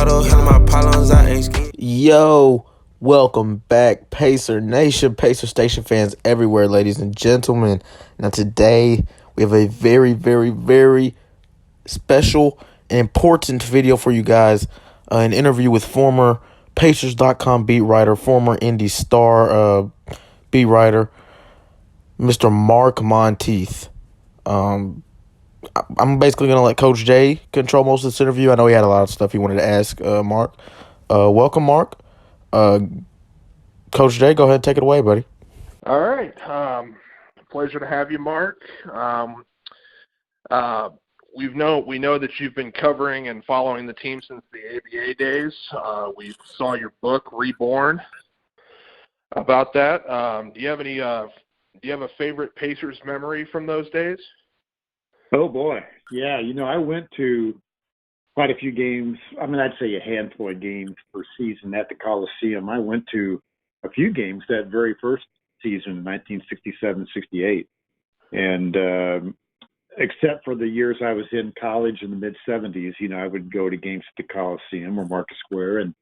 auto, handle my problems, I ain't scared. Yo, welcome back, Pacer Nation, Pacer Station fans everywhere, ladies and gentlemen. Now, today we have a very, very, very special and important video for you guys. An interview with former Pacers.com beat writer, former Indy Star beat writer, Mr. Mark Montieth. I'm basically going to let Coach Jay control most of this interview. I know he had a lot of stuff he wanted to ask Mark. Welcome, Mark. Uh, Coach Jay, go ahead and take it away, buddy. All right. Pleasure to have you, Mark. We know that you've been covering and following the team since the ABA days. We saw your book, Reborn, about that. Do you have a favorite Pacers memory from those days? Oh, boy. Yeah, I went to quite a few games. I mean, I'd say a handful of games per season at the Coliseum. I went to a few games that very first season, 1967-68. And except for the years I was in college in the mid-'70s, I would go to games at the Coliseum or Market Square. And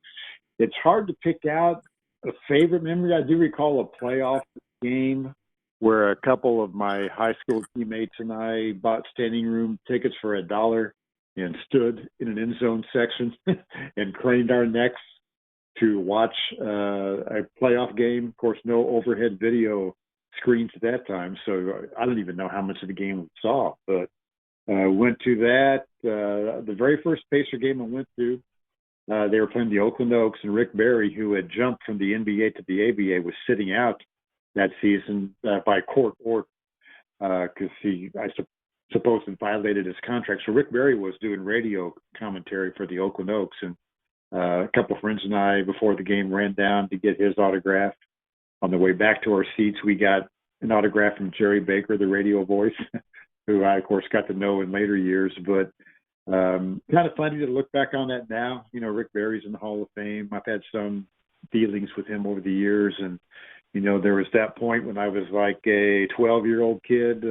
it's hard to pick out a favorite memory. I do recall a playoff game where a couple of my high school teammates and I bought standing room tickets for $1 and stood in an end zone section and craned our necks to watch a playoff game. Of course, no overhead video screens at that time, so I don't even know how much of the game we saw. But went to that. The very first Pacer game I went to, they were playing the Oakland Oaks, and Rick Barry, who had jumped from the NBA to the ABA, was sitting out that season by court order because I suppose it violated his contract. So Rick Barry was doing radio commentary for the Oakland Oaks, and a couple of friends and I, before the game, ran down to get his autograph. On the way back to our seats, we got an autograph from Jerry Baker, the radio voice, who I, of course, got to know in later years. But kind of funny to look back on that now. Rick Barry's in the Hall of Fame. I've had some dealings with him over the years, and there was that point when I was like a 12-year-old kid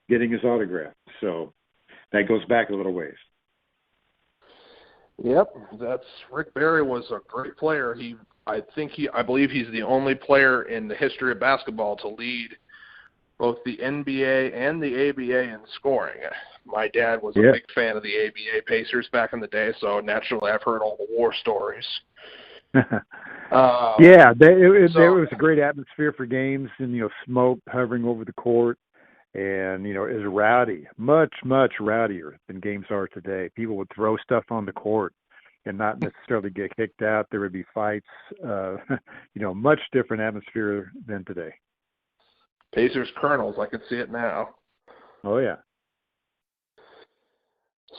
getting his autograph. So that goes back a little ways. Yep, Rick Barry was a great player. I believe he's the only player in the history of basketball to lead both the NBA and the ABA in scoring. My dad was a big fan of the ABA Pacers back in the day, so naturally I've heard all the war stories. There was a great atmosphere for games, and smoke hovering over the court, and it was rowdy, much rowdier than games are today. People would throw stuff on the court and not necessarily get kicked out. There would be fights. Much different atmosphere than today. Pacers Colonels, I could see it now. Oh yeah.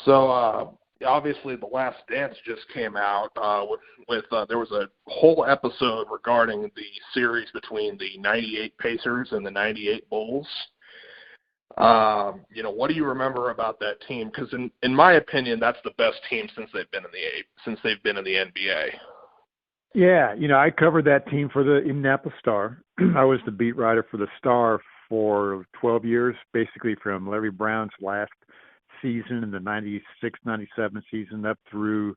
So obviously, The Last Dance just came out with there was a whole episode regarding the series between the '98 Pacers and the '98 Bulls. What do you remember about that team? Because in my opinion, that's the best team since they've been in the NBA. Yeah, I covered that team for the Indianapolis Star. I was the beat writer for the Star for 12 years, basically from Larry Brown's last season in the 96-97 season up through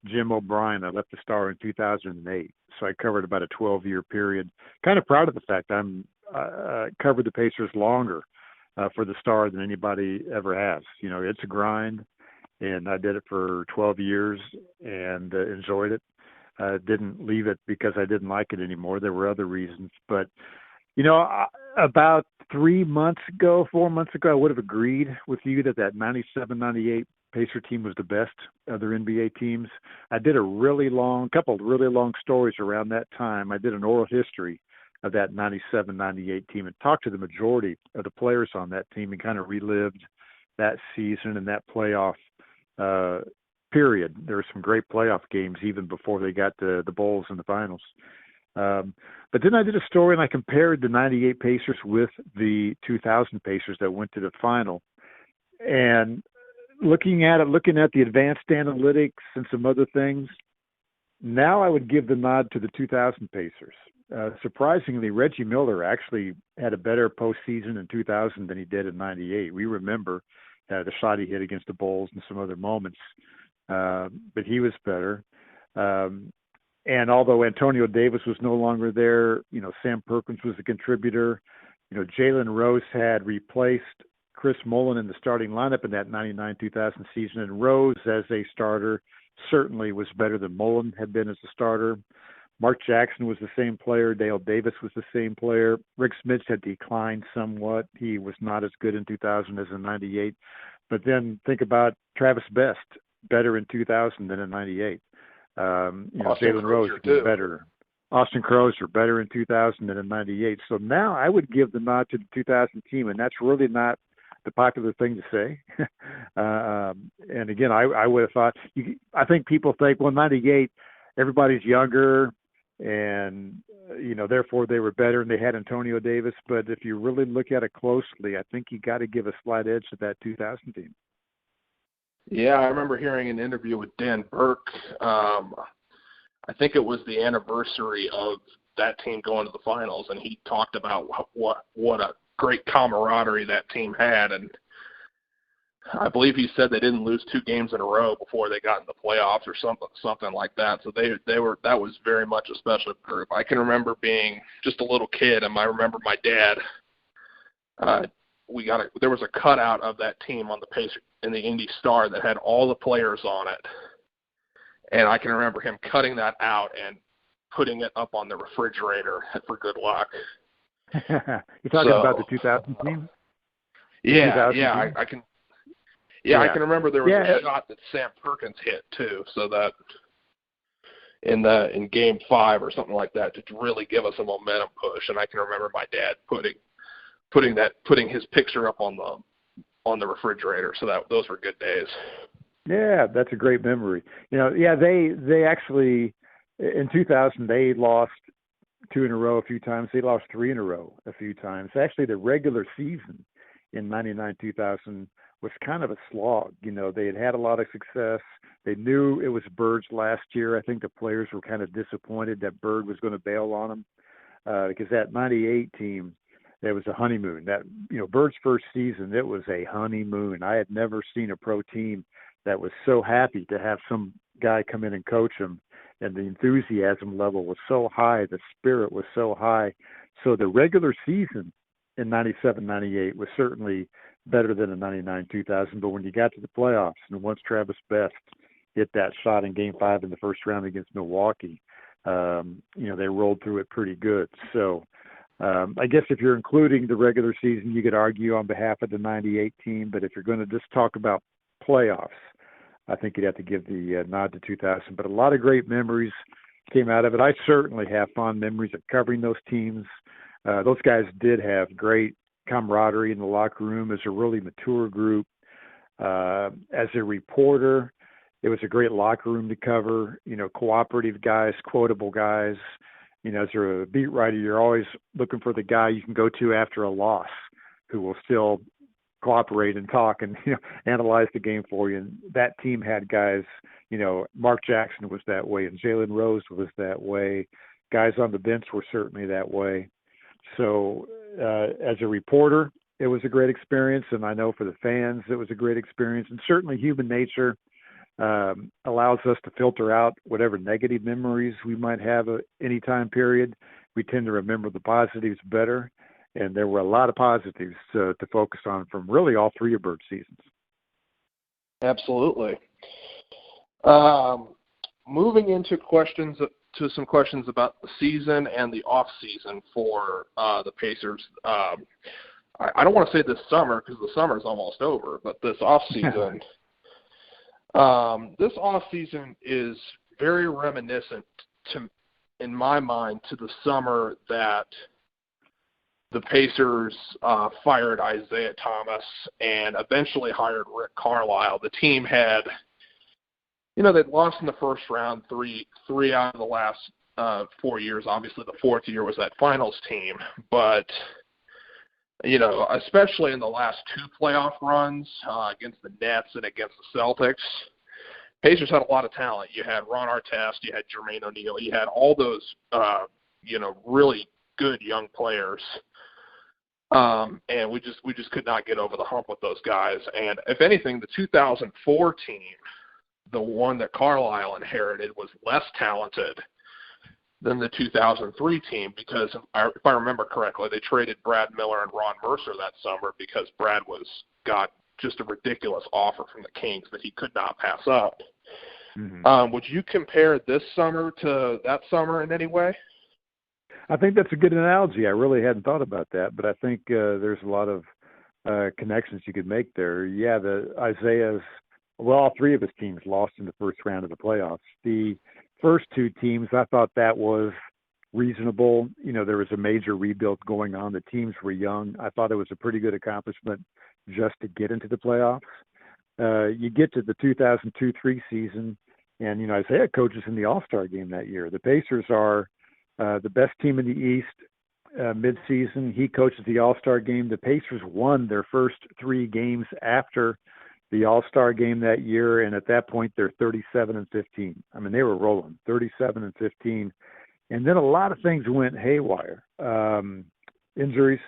Jim O'Brien. I left the Star in 2008, so I covered about a 12-year period. Kind of proud of the fact I covered the Pacers longer for the Star than anybody ever has. It's a grind, and I did it for 12 years and enjoyed it. Didn't leave it because I didn't like it anymore. There were other reasons, but about 4 months ago, I would have agreed with you that 97-98 Pacer team was the best of their NBA teams. I did a couple of really long stories around that time. I did an oral history of that 97-98 team and talked to the majority of the players on that team and kind of relived that season and that playoff period. There were some great playoff games even before they got to the Bulls in the finals. But then I did a story and I compared the 98 Pacers with the 2000 Pacers that went to the final. And looking at the advanced analytics and some other things, now I would give the nod to the 2000 Pacers. Surprisingly, Reggie Miller actually had a better postseason in 2000 than he did in 98. We remember the shot he hit against the Bulls and some other moments, but he was better. And although Antonio Davis was no longer there, Sam Perkins was a contributor. Jalen Rose had replaced Chris Mullen in the starting lineup in that 99-2000 season, and Rose as a starter certainly was better than Mullen had been as a starter. Mark Jackson was the same player. Dale Davis was the same player. Rick Smits had declined somewhat. He was not as good in 2000 as in 98. But then think about Travis Best, better in 2000 than in 98. Jalen Rose was better. Austin Crozier, better in 2000 than in 98. So now I would give the nod to the 2000 team, and that's really not the popular thing to say. And again, I would have thought, I think people think, well, 98, everybody's younger, and, therefore they were better and they had Antonio Davis. But if you really look at it closely, I think you got to give a slight edge to that 2000 team. Yeah, I remember hearing an interview with Dan Burke. I think it was the anniversary of that team going to the finals, and he talked about what a great camaraderie that team had. And I believe he said they didn't lose 2 games in a row before they got in the playoffs or something like that. So that was very much a special group. I can remember being just a little kid, and I remember my dad. There was a cutout of that team on the Pacers in the Indy Star that had all the players on it, and I can remember him cutting that out and putting it up on the refrigerator for good luck. You're talking about the 2000 team? Yeah, team? I can. Yeah, I can remember there was a shot that Sam Perkins hit too, so that in Game 5 or something like that to really give us a momentum push. And I can remember my dad putting his picture up on the refrigerator. So those were good days. Yeah, that's a great memory. They actually in 2000 they lost 2 in a row a few times. They lost 3 in a row a few times. Actually, the regular season in 99-2000 was kind of a slog. They had a lot of success. They knew it was Bird's last year. I think the players were kind of disappointed that Bird was going to bail on them because that 98 team, there was a honeymoon. That Bird's first season, it was a honeymoon. I had never seen a pro team that was so happy to have some guy come in and coach them, and the enthusiasm level was so high, the spirit was so high. So the regular season in 97-98 was certainly better than in 99-2000. But when you got to the playoffs, and once Travis Best hit that shot in Game 5 in the first round against Milwaukee, they rolled through it pretty good. So I guess if you're including the regular season, you could argue on behalf of the 98 team. But if you're going to just talk about playoffs, I think you'd have to give the nod to 2000. But a lot of great memories came out of it. I certainly have fond memories of covering those teams. Those guys did have great camaraderie in the locker room as a really mature group. As a reporter, it was a great locker room to cover, cooperative guys, quotable guys. As a beat writer, you're always looking for the guy you can go to after a loss who will still cooperate and talk and analyze the game for you. And that team had guys, Mark Jackson was that way, and Jalen Rose was that way. Guys on the bench were certainly that way. So as a reporter, it was a great experience, and I know for the fans it was a great experience. And certainly human nature allows us to filter out whatever negative memories we might have at any time period. We tend to remember the positives better, and there were a lot of positives to focus on from really all 3 of Bird's seasons. Absolutely. Moving into some questions about the season and the off season for the Pacers. I don't want to say this summer because the summer is almost over, but this off season. This off season is very reminiscent in my mind, to the summer that the Pacers fired Isaiah Thomas and eventually hired Rick Carlisle. The team had, they'd lost in the first round three out of the last 4 years. Obviously, the fourth year was that finals team. But, especially in the last 2 playoff runs against the Nets and against the Celtics, Pacers had a lot of talent. You had Ron Artest, you had Jermaine O'Neal, you had all those, really good young players. And we just could not get over the hump with those guys. And if anything, the 2004 team, the one that Carlisle inherited was less talented than the 2003 team because, if I remember correctly, they traded Brad Miller and Ron Mercer that summer because Brad got just a ridiculous offer from the Kings that he could not pass up. Mm-hmm. Would you compare this summer to that summer in any way? I think that's a good analogy. I really hadn't thought about that, but I think there's a lot of connections you could make there. Yeah, all three of his teams lost in the first round of the playoffs. The first two teams, I thought that was reasonable. There was a major rebuild going on. The teams were young. I thought it was a pretty good accomplishment just to get into the playoffs. You get to the 2002-03 season, and, Isaiah coaches in the All-Star game that year. The Pacers are the best team in the East mid-season. He coaches the All-Star game. The Pacers won their first 3 games after the All-Star game that year, and at that point, they're 37-15. I mean, they were rolling, 37-15. And then a lot of things went haywire. Injuries.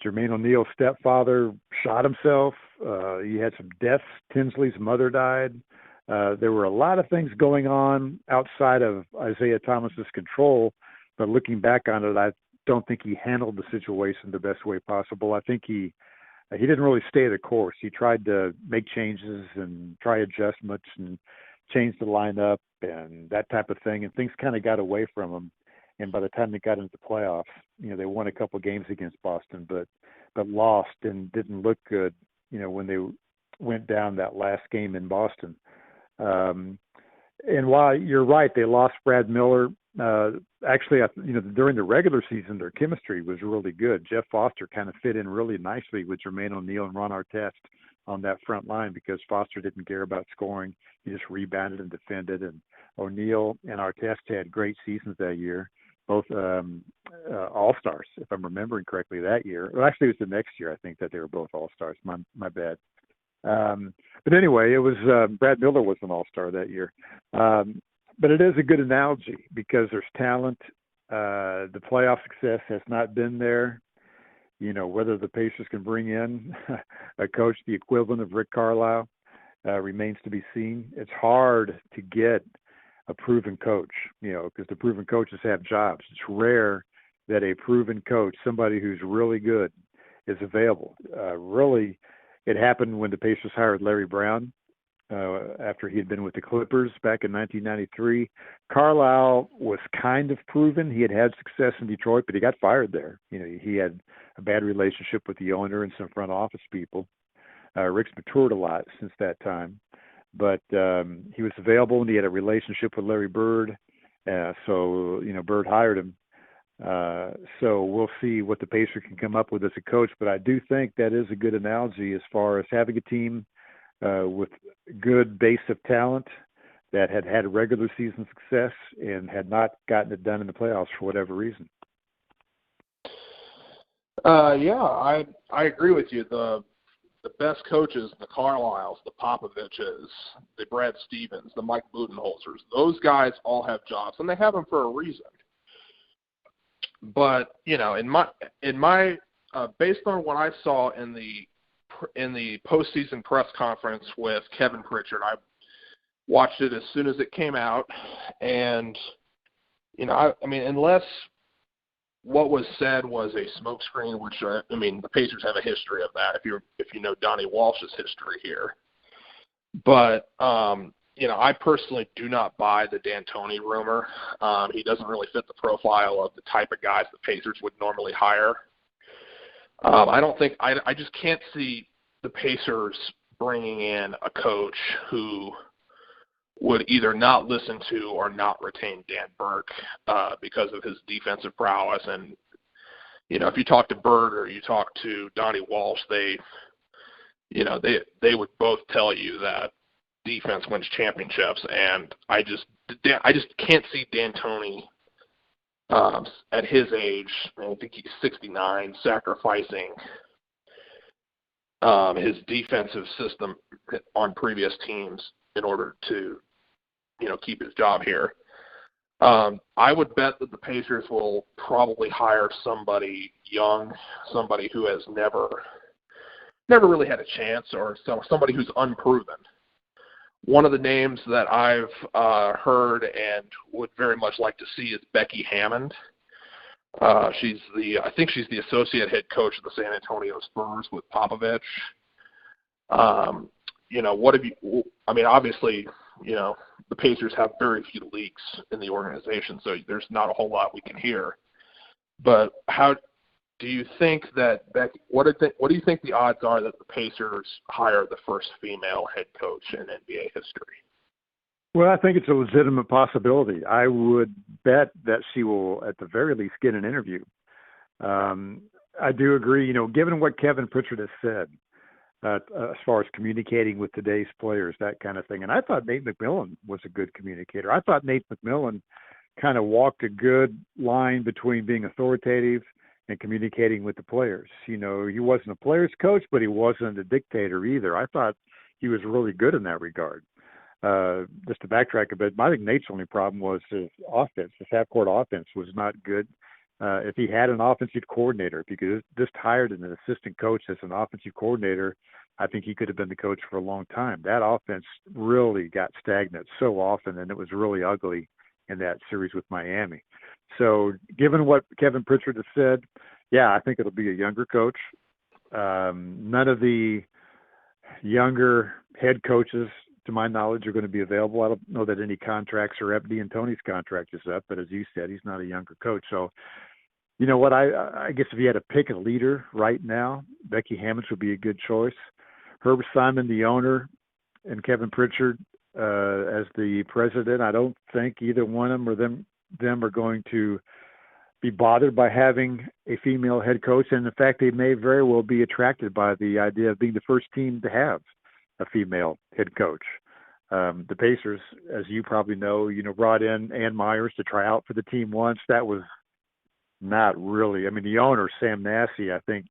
Jermaine O'Neal's stepfather shot himself. You had some deaths. Tinsley's mother died. There were a lot of things going on outside of Isaiah Thomas's control, but looking back on it, I don't think he handled the situation the best way possible. I think he didn't really stay the course. He tried to make changes and try adjustments and change the lineup and that type of thing, and things kind of got away from him. And by the time they got into the playoffs, they won a couple games against Boston, but lost and didn't look good, when they went down that last game in Boston. And while you're right, they lost Brad Miller. Actually, during the regular season, their chemistry was really good. Jeff Foster kind of fit in really nicely with Jermaine O'Neal and Ron Artest on that front line because Foster didn't care about scoring. He just rebounded and defended. And O'Neal and Artest had great seasons that year, both All-Stars, if I'm remembering correctly, that year. Well, actually, it was the next year, I think, that they were both All-Stars. My bad. But anyway, it was Brad Miller was an All-Star that year. But it is a good analogy because there's talent. The playoff success has not been there. Whether the Pacers can bring in a coach the equivalent of Rick Carlisle remains to be seen. It's hard to get a proven coach, because the proven coaches have jobs. It's rare that a proven coach, somebody who's really good, is available. Really, it happened when the Pacers hired Larry Brown after he had been with the Clippers back in 1993. Carlisle was kind of proven. He had success in Detroit, but he got fired there. He had a bad relationship with the owner and some front office people. Rick's matured a lot since that time. But he was available, and he had a relationship with Larry Bird. So Bird hired him. So we'll see what the Pacers can come up with as a coach. But I do think that is a good analogy as far as having a team with good base of talent that had regular season success and had not gotten it done in the playoffs for whatever reason. Yeah, I agree with you. The best coaches, the Carlisles, the Popoviches, the Brad Stevens, the Mike Budenholzers, those guys all have jobs, and they have them for a reason. But in my based on what I saw in the postseason press conference with Kevin Pritchard, I watched it as soon as it came out, and I mean, unless what was said was a smokescreen, which the Pacers have a history of that. If you know Donnie Walsh's history here, but I personally do not buy the D'Antoni rumor. He doesn't really fit the profile of the type of guys the Pacers would normally hire. I just can't see the Pacers bringing in a coach who would either not listen to or not retain Dan Burke because of his defensive prowess. And, if you talk to Bird or you talk to Donnie Walsh, they would both tell you that defense wins championships. And I just can't see D'Antoni at his age, I think he's 69, sacrificing his defensive system on previous teams in order to keep his job here. I would bet that the Pacers will probably hire somebody young, somebody who has never really had a chance, or somebody who's unproven. One of the names that I've heard and would very much like to see is Becky Hammond. I think she's the associate head coach of the San Antonio Spurs with Popovich. Obviously, the Pacers have very few leaks in the organization, so there's not a whole lot we can hear. But how do you think that what do you think the odds are that the Pacers hire the first female head coach in NBA history? Well, I think it's a legitimate possibility. I would bet that she will, at the very least, get an interview. I do agree, given what Kevin Pritchard has said, as far as communicating with today's players, that kind of thing. And I thought Nate McMillan was a good communicator. I thought Nate McMillan kind of walked a good line between being authoritative and communicating with the players. He wasn't a player's coach, but he wasn't a dictator either. I thought he was really good in that regard. Just to backtrack a bit, I think Nate's only problem was his offense. His half-court offense was not good. If he had an offensive coordinator, if he could just hired an assistant coach as an offensive coordinator, I think he could have been the coach for a long time. That offense really got stagnant so often, and it was really ugly in that series with Miami. So given what Kevin Pritchard has said, yeah, I think it'll be a younger coach. None of the younger head coaches, to my knowledge, are going to be available. I don't know that any contracts are up. D'Antoni's contract is up, but as you said, he's not a younger coach. So, you know what, I guess if you had to pick a leader right now, Becky Hammond would be a good choice. Herb Simon, the owner, and Kevin Pritchard as the president, I don't think either one of them are going to be bothered by having a female head coach. And in fact, they may very well be attracted by the idea of being the first team to have a female head coach. The Pacers, as you probably know, brought in Ann Myers to try out for the team once. That was not really, the owner, Sam Nassi, I think,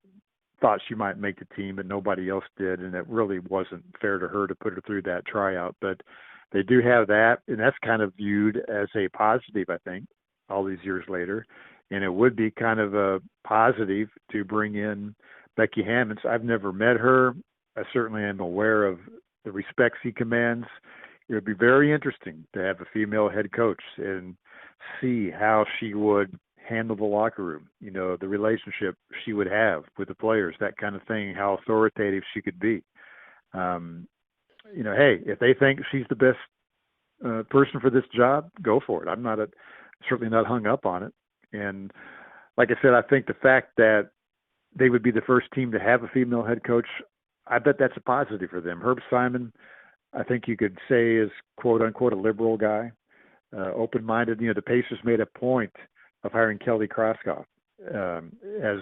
thought she might make the team, but nobody else did, and it really wasn't fair to her to put her through that tryout. But they do have that, and that's kind of viewed as a positive, I think, all these years later. And it would be kind of a positive to bring in Becky Hammond. I've never met her. I certainly am aware of the respect she commands. It would be very interesting to have a female head coach and see how she would handle the locker room, the relationship she would have with the players, that kind of thing, how authoritative she could be. Hey, if they think she's the best person for this job, go for it. I'm certainly not hung up on it. And like I said, I think the fact that they would be the first team to have a female head coach, I bet that's a positive for them. Herb Simon, I think you could say, is quote unquote a liberal guy, open-minded. The Pacers made a point of hiring Kelly Kraskoff as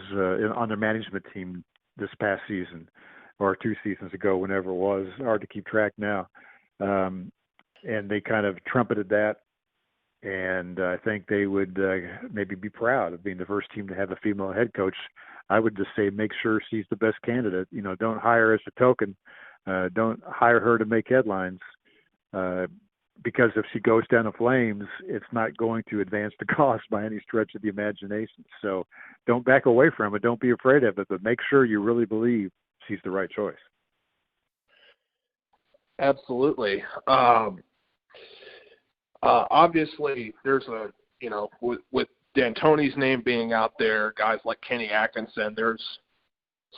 on their management team this past season, or 2 seasons ago, whenever it was. Hard to keep track now. And they kind of trumpeted that. And I think they would maybe be proud of being the first team to have a female head coach. I would just say make sure she's the best candidate. Don't hire her as a token. Don't hire her to make headlines. Because if she goes down in flames, it's not going to advance the cause by any stretch of the imagination. So don't back away from it. Don't be afraid of it, but make sure you really believe she's the right choice. Absolutely. Obviously, there's with D'Antoni's name being out there, guys like Kenny Atkinson, there's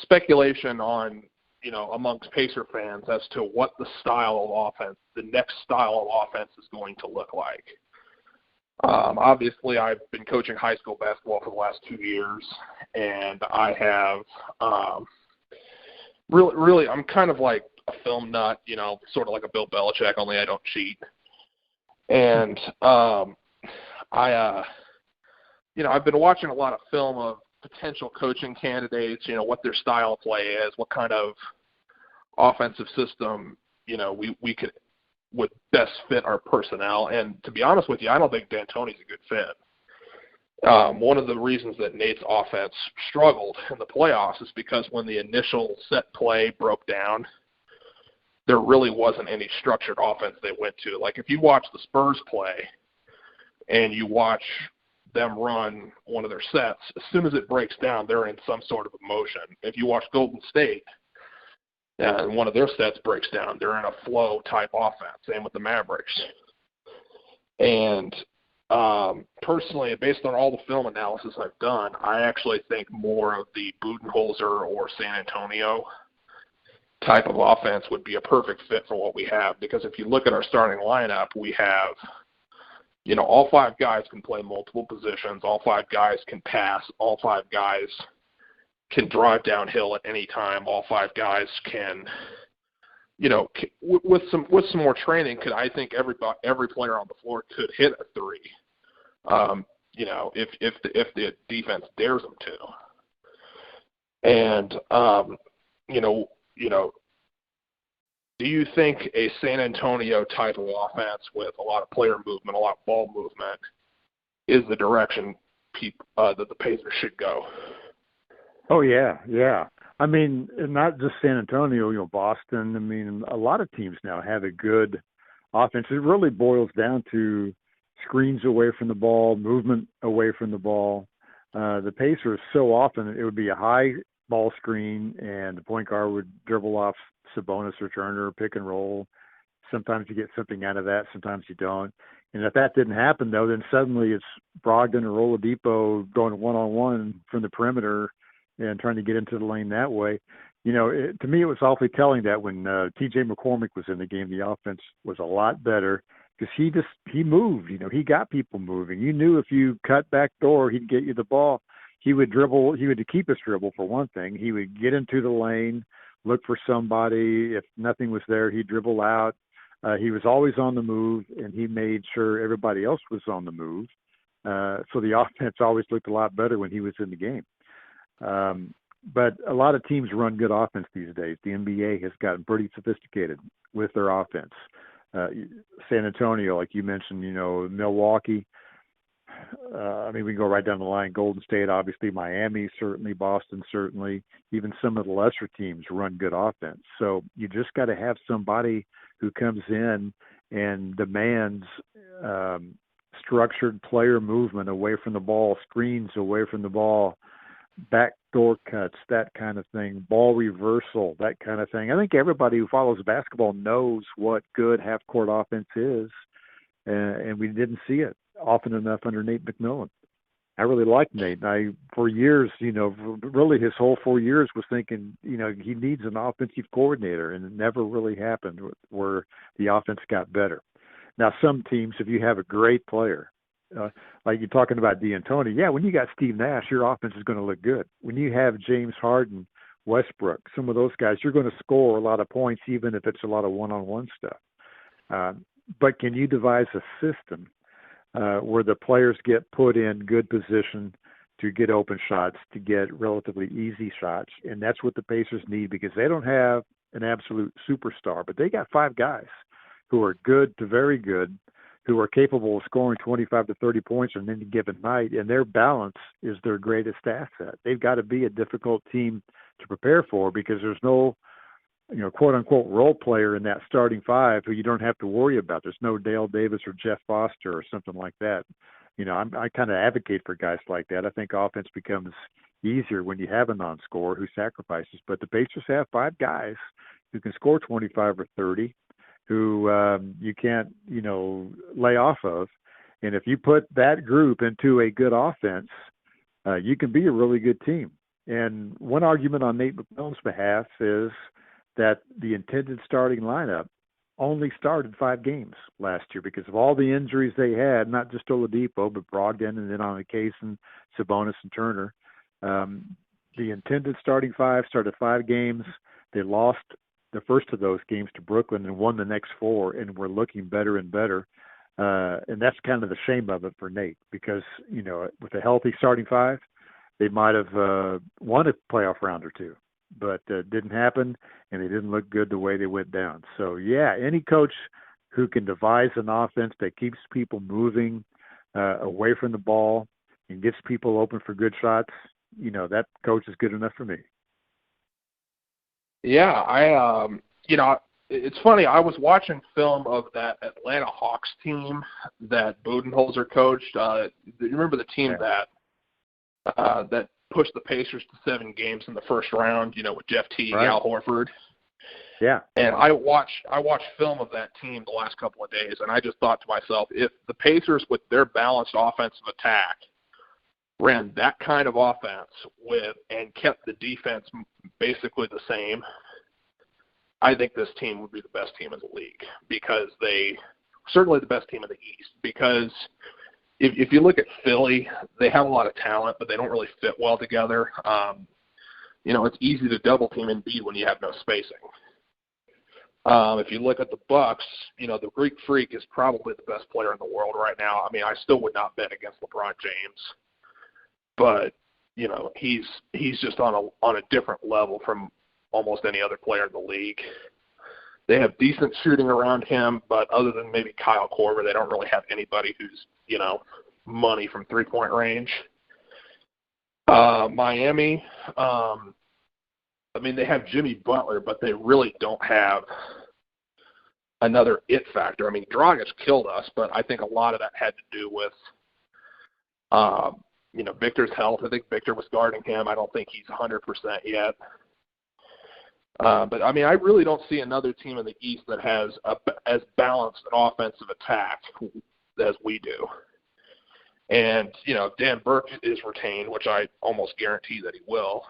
speculation on, amongst Pacer fans as to what the next style of offense is going to look like. Obviously, I've been coaching high school basketball for the last 2 years, and I have really, I'm kind of like a film nut, sort of like a Bill Belichick, only I don't cheat. And I've been watching a lot of film of potential coaching candidates, what their style of play is, what kind of offensive system, would best fit our personnel. And to be honest with you, I don't think D'Antoni's a good fit. One of the reasons that Nate's offense struggled in the playoffs is because when the initial set play broke down, there really wasn't any structured offense they went to. Like if you watch the Spurs play and you watch them run one of their sets, as soon as it breaks down, they're in some sort of emotion. If you watch Golden State, And one of their sets breaks down. They're in a flow type offense. Same with the Mavericks. And personally, based on all the film analysis I've done, I actually think more of the Budenholzer or San Antonio type of offense would be a perfect fit for what we have. Because if you look at our starting lineup, we have, all 5 guys can play multiple positions. All 5 guys can pass. All 5 guys can drive downhill at any time. All 5 guys can, with some more training, I think every player on the floor could hit a 3. If the defense dares them to. And do you think a San Antonio type of offense with a lot of player movement, a lot of ball movement, is the direction that the Pacers should go? Oh, yeah. I mean, not just San Antonio, Boston. I mean, a lot of teams now have a good offense. It really boils down to screens away from the ball, movement away from the ball. The Pacers, so often it would be a high ball screen, and the point guard would dribble off Sabonis or Turner, pick and roll. Sometimes you get something out of that, sometimes you don't. And if that didn't happen, though, then suddenly it's Brogdon or Oladipo going one-on-one from the perimeter and trying to get into the lane that way. To me, it was awfully telling that when T.J. McCormick was in the game, the offense was a lot better because he moved. He got people moving. You knew if you cut back door, he'd get you the ball. He would dribble. He would keep his dribble, for one thing. He would get into the lane, look for somebody. If nothing was there, he'd dribble out. He was always on the move, and he made sure everybody else was on the move. So the offense always looked a lot better when he was in the game. But a lot of teams run good offense these days. The NBA has gotten pretty sophisticated with their offense. San Antonio, like you mentioned, Milwaukee. We can go right down the line. Golden State, obviously, Miami, certainly, Boston, certainly. Even some of the lesser teams run good offense. So you just got to have somebody who comes in and demands structured player movement away from the ball, screens away from the ball, backdoor cuts, that kind of thing, ball reversal, that kind of thing. I think everybody who follows basketball knows what good half-court offense is, and we didn't see it often enough under Nate McMillan. I really liked Nate. For years, really his whole 4 years was thinking, he needs an offensive coordinator, and it never really happened where the offense got better. Now, some teams, if you have a great player, like you're talking about D'Antoni, when you got Steve Nash, your offense is going to look good. When you have James Harden, Westbrook, some of those guys, you're going to score a lot of points, even if it's a lot of one-on-one stuff. But can you devise a system where the players get put in good position to get open shots, to get relatively easy shots? And that's what the Pacers need, because they don't have an absolute superstar, but they got 5 guys who are good to very good, who are capable of scoring 25 to 30 points on any given night, and their balance is their greatest asset. They've got to be a difficult team to prepare for, because there's no, quote-unquote role player in that starting 5 who you don't have to worry about. There's no Dale Davis or Jeff Foster or something like that. I kind of advocate for guys like that. I think offense becomes easier when you have a non-scorer who sacrifices. But the Pacers have 5 guys who can score 25 or 30, who you can't, lay off of. And if you put that group into a good offense, you can be a really good team. And one argument on Nate McMillan's behalf is that the intended starting lineup only started 5 games last year because of all the injuries they had, not just Oladipo, but Brogdon, and then on occasion Sabonis and Turner. The intended starting 5 started 5 games. They lost the first of those games to Brooklyn and won the next 4, and we're looking better and better. And that's kind of the shame of it for Nate, because, with a healthy starting 5, they might have won a playoff round or 2, but didn't happen, and they didn't look good the way they went down. So, any coach who can devise an offense that keeps people moving away from the ball and gets people open for good shots, that coach is good enough for me. Yeah, it's funny. I was watching film of that Atlanta Hawks team that Budenholzer coached. You remember the team that pushed the Pacers to 7 games in the first round, with Jeff Teague, right, Al Horford? Yeah. And I watched film of that team the last couple of days, and I just thought to myself, if the Pacers, with their balanced offensive attack, ran that kind of offense and kept the defense basically the same, I think this team would be the best team in the league, because certainly the best team in the East, because if you look at Philly, they have a lot of talent, but they don't really fit well together. It's easy to double team Embiid when you have no spacing. If you look at the Bucks, the Greek Freak is probably the best player in the world right now. I mean, I still would not bet against LeBron James, but he's just on a different level from almost any other player in the league. They have decent shooting around him, but other than maybe Kyle Korver, they don't really have anybody who's money from 3-point range. Miami, they have Jimmy Butler, but they really don't have another it factor. I mean, Dragic killed us, but I think a lot of that had to do with, Victor's health. I think Victor was guarding him. I don't think he's 100% yet. But, I really don't see another team in the East that has as balanced an offensive attack as we do. And, Dan Burke is retained, which I almost guarantee that he will.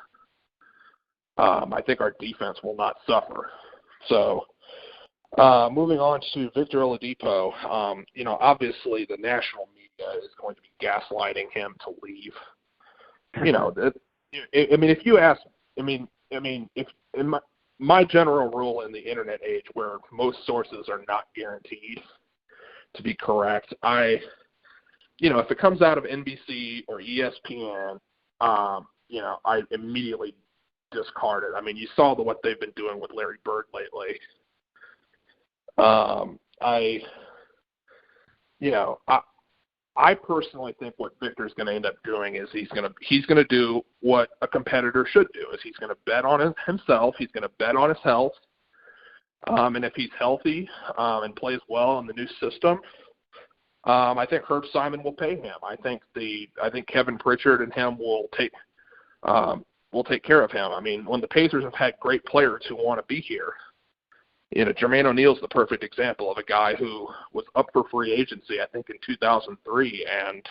I think our defense will not suffer. So, moving on to Victor Oladipo, obviously the national media is going to be gaslighting him to leave. If you ask, if in my general rule in the internet age, where most sources are not guaranteed to be correct, if it comes out of NBC or ESPN, I immediately discard it. You saw what they've been doing with Larry Bird lately. I personally think what Victor's going to end up doing is he's going to do what a competitor should do. Is he's going to bet on himself. He's going to bet on his health. And if he's healthy and plays well in the new system, I think Herb Simon will pay him. I think Kevin Pritchard and him will take care of him. When the Pacers have had great players who want to be here, Jermaine O'Neal's the perfect example of a guy who was up for free agency, I think, in 2003, and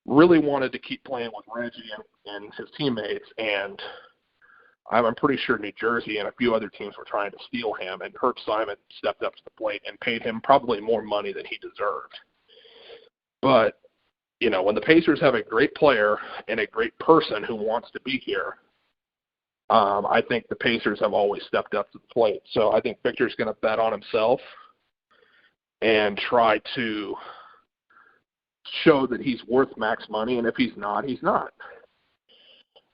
really wanted to keep playing with Reggie and his teammates. And I'm pretty sure New Jersey and a few other teams were trying to steal him, and Herb Simon stepped up to the plate and paid him probably more money than he deserved. But, when the Pacers have a great player and a great person who wants to be here, I think the Pacers have always stepped up to the plate. So I think Victor's going to bet on himself and try to show that he's worth max money, and if he's not, he's not.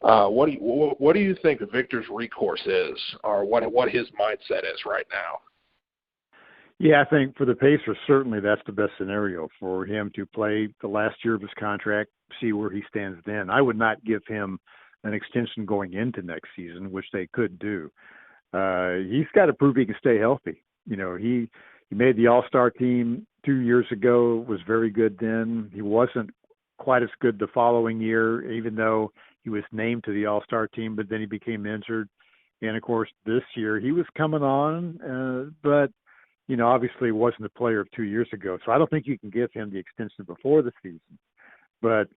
What do you think Victor's recourse is, or what his mindset is right now? Yeah, I think for the Pacers, certainly that's the best scenario for him to play the last year of his contract, see where he stands then. I would not give him an extension going into next season, which they could do. He's got to prove he can stay healthy. He made the All-Star team 2 years ago, was very good then. He wasn't quite as good the following year, even though he was named to the All-Star team, but then he became injured. And, of course, this year he was coming on, but, obviously wasn't the player of 2 years ago. So I don't think you can give him the extension before the season. But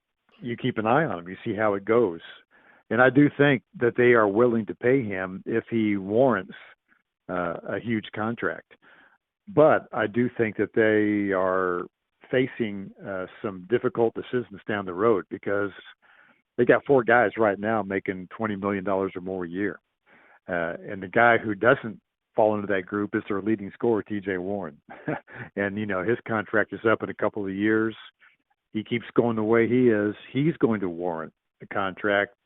you keep an eye on him. You see how it goes. And I do think that they are willing to pay him if he warrants a huge contract. But I do think that they are facing some difficult decisions down the road, because they got 4 guys right now making $20 million or more a year. And the guy who doesn't fall into that group is their leading scorer, T.J. Warren. And, his contract is up in a couple of years. He keeps going the way he is. He's going to warrant a contract,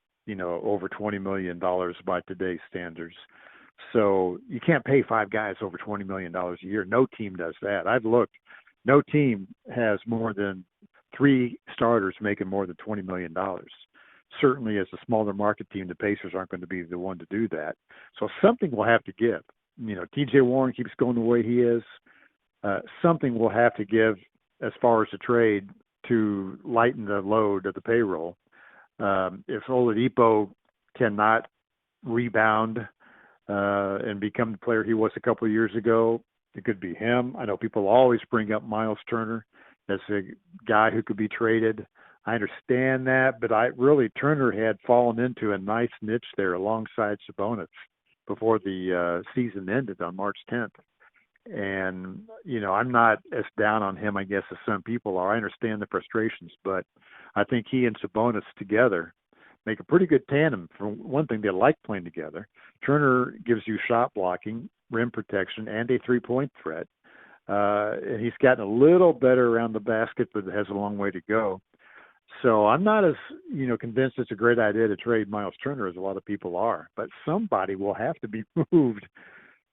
over $20 million by today's standards. So you can't pay 5 guys over $20 million a year. No team does that. I've looked. No team has more than 3 starters making more than $20 million. Certainly as a smaller market team, the Pacers aren't going to be the one to do that. So something will have to give. T.J. Warren keeps going the way he is. Something will have to give as far as the trade to lighten the load of the payroll. If Oladipo cannot rebound and become the player he was a couple of years ago. It could be him. I know people always bring up Miles Turner as a guy who could be traded. I understand that, but Turner had fallen into a nice niche there alongside Sabonis before the season ended on March 10th. And, I'm not as down on him, I guess, as some people are. I understand the frustrations, but I think he and Sabonis together make a pretty good tandem. For one thing, they like playing together. Turner gives you shot blocking, rim protection, and a three-point threat. And he's gotten a little better around the basket, but has a long way to go. So I'm not as, convinced it's a great idea to trade Miles Turner as a lot of people are. But somebody will have to be moved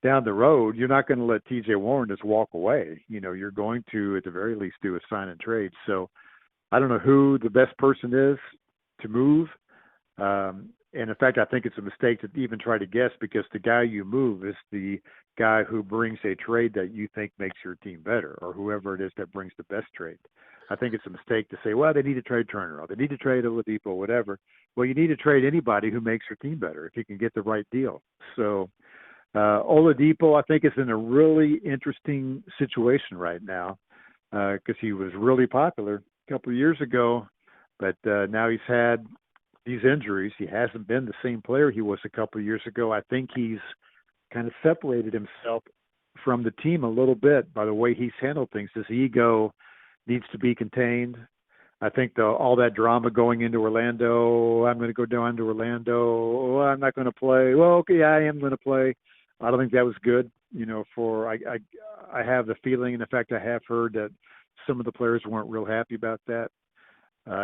down the road. You're not going to let T.J. Warren just walk away. You're going to, at the very least, do a sign and trade. So I don't know who the best person is to move. And in fact, I think it's a mistake to even try to guess, because the guy you move is the guy who brings a trade that you think makes your team better, or whoever it is that brings the best trade. I think it's a mistake to say, well, they need to trade Turner, or they need to trade Oladipo, whatever. Well, you need to trade anybody who makes your team better if you can get the right deal. So Oladipo, I think, is in a really interesting situation right now, because he was really popular a couple of years ago, but now he's had these injuries. He hasn't been the same player he was a couple of years ago. I think he's kind of separated himself from the team a little bit by the way he's handled things. His ego needs to be contained. I think all that drama going into Orlando, I'm going to go down to Orlando, oh, I'm not going to play. Well, okay, I am going to play. I don't think that was good. I have the feeling, and in fact, I have heard that some of the players weren't real happy about that.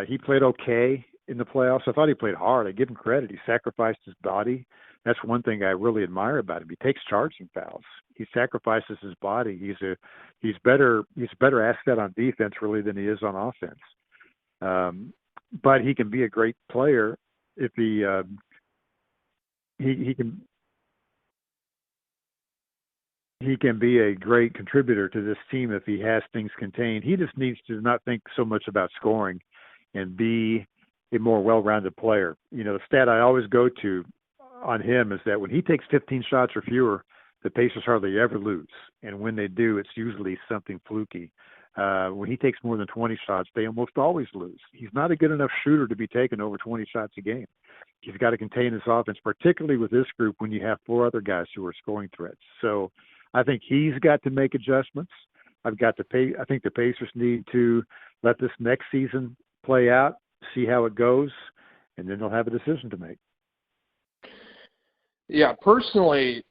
He played okay in the playoffs. I thought he played hard. I give him credit. He sacrificed his body. That's one thing I really admire about him. He takes charging fouls. He sacrifices his body. He's better asset on defense really than he is on offense. But he can be a great player if he can be a great contributor to this team if he has things contained. He just needs to not think so much about scoring and be a more well-rounded player. The stat I always go to on him is that when he takes 15 shots or fewer, the Pacers hardly ever lose. And when they do, it's usually something fluky. When he takes more than 20 shots, they almost always lose. He's not a good enough shooter to be taking over 20 shots a game. He's got to contain his offense, particularly with this group when you have four other guys who are scoring threats. So I think he's got to make adjustments. I think the Pacers need to let this next season play out, see how it goes, and then they'll have a decision to make. Yeah, personally,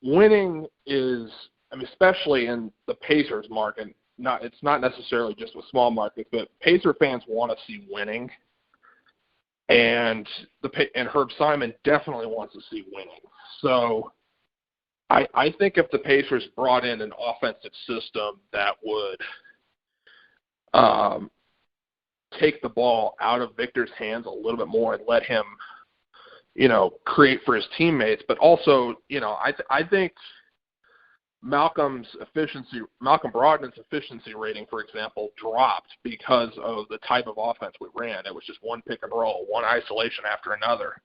winning is, especially in the Pacers market, it's not necessarily just with small markets, but Pacer fans want to see winning. And Herb Simon definitely wants to see winning. So I think if the Pacers brought in an offensive system that would take the ball out of Victor's hands a little bit more and let him, create for his teammates, but also, I think Malcolm Brogdon's efficiency rating, for example, dropped because of the type of offense we ran. It was just one pick and roll, one isolation after another.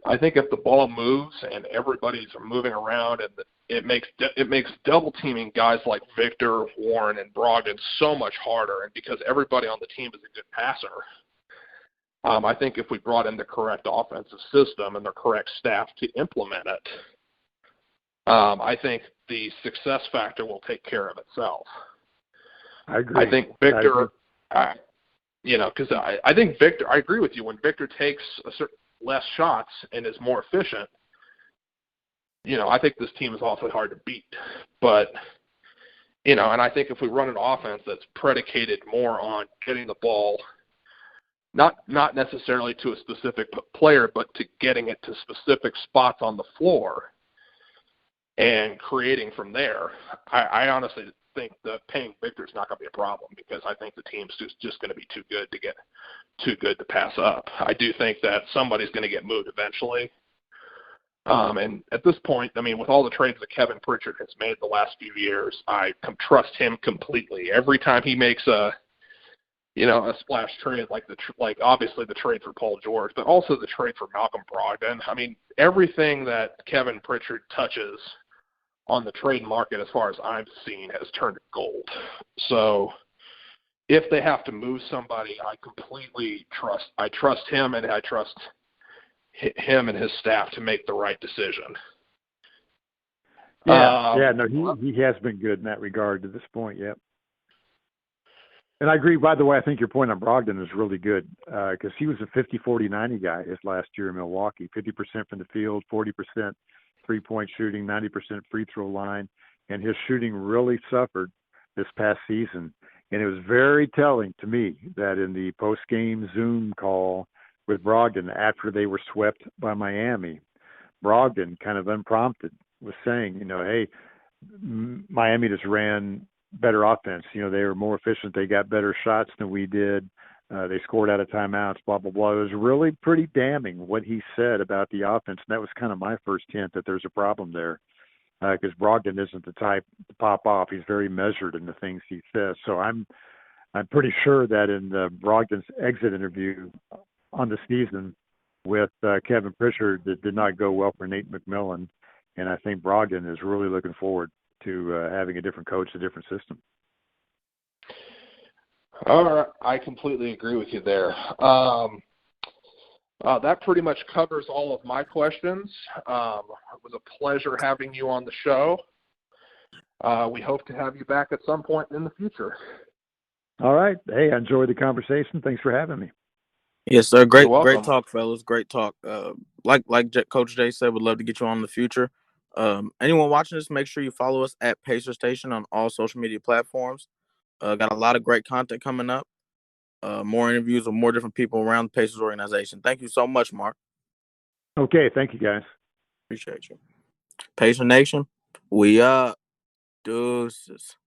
I think if the ball moves and everybody's moving around, and it makes double teaming guys like Victor, Warren, and Brogdon so much harder. And because everybody on the team is a good passer, I think if we brought in the correct offensive system and the correct staff to implement it, I think the success factor will take care of itself. I agree. I think Victor, because I think Victor, I agree with you. When Victor takes less shots and is more efficient, I think this team is awfully hard to beat. But, and I think if we run an offense that's predicated more on getting the ball, not necessarily to a specific player, but to getting it to specific spots on the floor and creating from there, I honestly think that paying Victor is not going to be a problem, because I think the team's just going to be too good to pass up. I do think that somebody's going to get moved eventually. And at this point, with all the trades that Kevin Pritchard has made the last few years, I trust him completely. Every time he makes a a splash trade like obviously the trade for Paul George, but also the trade for Malcolm Brogdon. I mean, everything that Kevin Pritchard touches on the trade market, as far as I've seen, has turned to gold. So if they have to move somebody, I completely trust. I trust him, and I trust him and his staff to make the right decision. No, he has been good in that regard to this point. Yep. And I agree. By the way, I think your point on Brogdon is really good because he was a 50-40-90 guy his last year in Milwaukee. 50% from the field, 40% three-point shooting, 90% free throw line, and his shooting really suffered this past season. And it was very telling to me that in the post-game Zoom call with Brogdon after they were swept by Miami, Brogdon kind of unprompted was saying, hey, Miami just ran better offense. They were more efficient. They got better shots than we did. They scored out of timeouts, blah, blah, blah. It was really pretty damning what he said about the offense. And that was kind of my first hint that there's a problem there because Brogdon isn't the type to pop off. He's very measured in the things he says. So I'm pretty sure that in Brogdon's exit interview on the season with Kevin Pritchard, that did not go well for Nate McMillan. And I think Brogdon is really looking forward to having a different coach, a different system. All right. I completely agree with you there. That pretty much covers all of my questions. It was a pleasure having you on the show. We hope to have you back at some point in the future. All right. Hey, I enjoyed the conversation. Thanks for having me. Yes, sir. Great talk, fellas. Great talk. Like Coach Jay said, would love to get you on in the future. Anyone watching this, make sure you follow us at Pacer Station on all social media platforms. Got a lot of great content coming up. More interviews with more different people around the Pacers organization. Thank you so much, Mark. Okay, thank you, guys. Appreciate you. Pacer Nation, we up. Deuces.